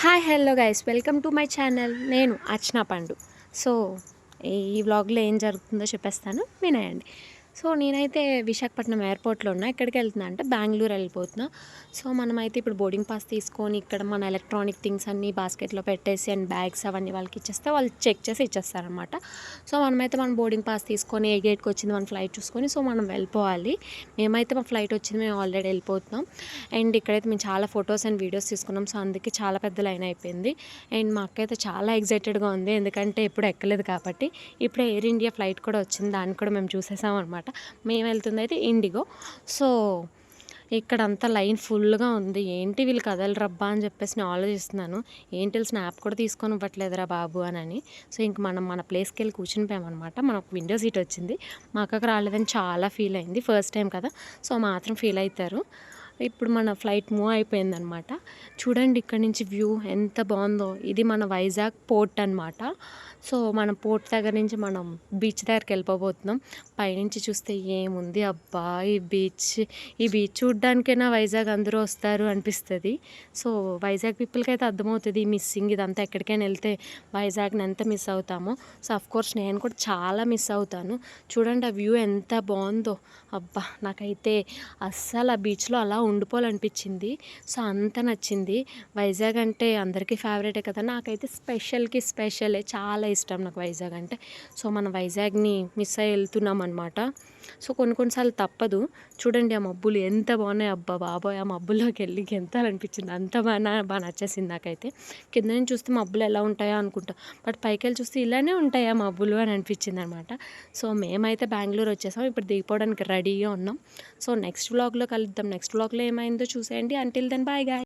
Hi hello guys, welcome to my channel. నేను అర్చనా పండు. So ఈ వ్లాగ్లో ఏం జరుగుతుందో చెప్పేస్తాను, వినేయండి. సో నేనైతే విశాఖపట్నం ఎయిర్పోర్ట్లో ఉన్నా. ఎక్కడికి వెళ్తున్నా అంటే బెంగళూరు వెళ్ళిపోతున్నా. సో మనమైతే ఇప్పుడు బోర్డింగ్ పాస్ తీసుకొని ఇక్కడ మన ఎలక్ట్రానిక్ థింగ్స్ అన్నీ బాస్కెట్లో పెట్టేసి అండ్ బ్యాగ్స్ అవన్నీ వాళ్ళకి ఇచ్చేస్తే వాళ్ళు చెక్ చేసి ఇచ్చేస్తారనమాట. సో మనమైతే మన బోర్డింగ్ పాస్ తీసుకొని ఏ గేట్కి వచ్చింది మన ఫ్లైట్ చూసుకొని సో మనం వెళ్ళిపోవాలి. మేమైతే మా ఫ్లైట్ వచ్చింది, మేము ఆల్రెడీ వెళ్ళిపోతున్నాం. అండ్ ఇక్కడైతే మేము చాలా ఫొటోస్ అండ్ వీడియోస్ తీసుకున్నాం. సో అందుకే చాలా పెద్ద లైన్ అయిపోయింది. అండ్ మా అక్క అయితే చాలా ఎగ్జైటెడ్గా ఉంది, ఎందుకంటే ఎప్పుడు ఎక్కలేదు కాబట్టి. ఇప్పుడే ఎయిర్ ఇండియా ఫ్లైట్ కూడా వచ్చింది, దాన్ని కూడా మేము చూసేసాం అనమాట. మేము వెళ్తుంది అయితే ఇండిగో. సో ఇక్కడంతా లైన్ ఫుల్గా ఉంది. ఏంటి వీళ్ళు కదలరబ్బా అని చెప్పేసి నేను ఆలోచిస్తున్నాను. ఏంటి స్నాప్ కూడా తీసుకొని ఇవ్వట్లేదురా బాబు అని. సో ఇంక మనం మన ప్లేస్కి వెళ్ళి కూర్చుని పోయామన్నమాట. మనకు విండో సీట్ వచ్చింది. మా అక్కకు రాలేదని చాలా ఫీల్ అయింది, ఫస్ట్ టైం కదా, సో మాత్రం ఫీల్ అవుతారు. ఇప్పుడు మన ఫ్లైట్ మూవ్ అయిపోయిందనమాట. చూడండి ఇక్కడ నుంచి వ్యూ ఎంత బాగుందో. ఇది మన వైజాగ్ పోర్ట్ అనమాట. సో మనం పోర్ట్ దగ్గర నుంచి మనం బీచ్ దగ్గరికి వెళ్ళిపోబోతున్నాం. పైనుంచి చూస్తే ఏముంది అబ్బా, ఈ బీచ్ చూడ్డానికైనా వైజాగ్ అందరూ వస్తారు అనిపిస్తుంది. సో వైజాగ్ పీపుల్కి అయితే అర్థమవుతుంది మిస్సింగ్ ఇదంతా. ఎక్కడికైనా వెళ్తే వైజాగ్ని ఎంత మిస్ అవుతామో. సో అఫ్కోర్స్ నేను కూడా చాలా మిస్ అవుతాను. చూడండి ఆ వ్యూ ఎంత బాగుందో. అబ్బా నాకైతే అస్సలు ఆ బీచ్లో అలా ఉండిపోవాలనిపించింది. సో అంత నచ్చింది. వైజాగ్ అంటే అందరికీ ఫేవరెటే కదా, నాకైతే స్పెషలే, చాలా ఇష్టం నాకు వైజాగ్ అంటే. సో మనం వైజాగ్ని మిస్ అయ్యి వెళ్తున్నాం అనమాట. సో కొన్నిసార్లు తప్పదు. చూడండి ఆ మబ్బులు ఎంత బాగున్నాయి, అబ్బా బాబోయ్, ఆ మబ్బుల్లోకి వెళ్ళి గెంతాలనిపించింది, అంత బాగా నచ్చేసింది నాకైతే. కింద నుంచి చూస్తే మబ్బులు ఎలా ఉంటాయో అనుకుంటా, బట్ పైకి వెళ్ళి చూస్తే ఇలానే ఉంటాయా మబ్బులు అని అనిపించింది అనమాట. సో మేమైతే బెంగళూరు వచ్చేసాం, ఇప్పుడు దిగిపోవడానికి రెడీగా ఉన్నాం. సో నెక్స్ట్ వ్లాగ్లో కలుద్దాం. నెక్స్ట్ వ్లాగ్లో ఏమైందో చూసేయండి. Until then bye guy.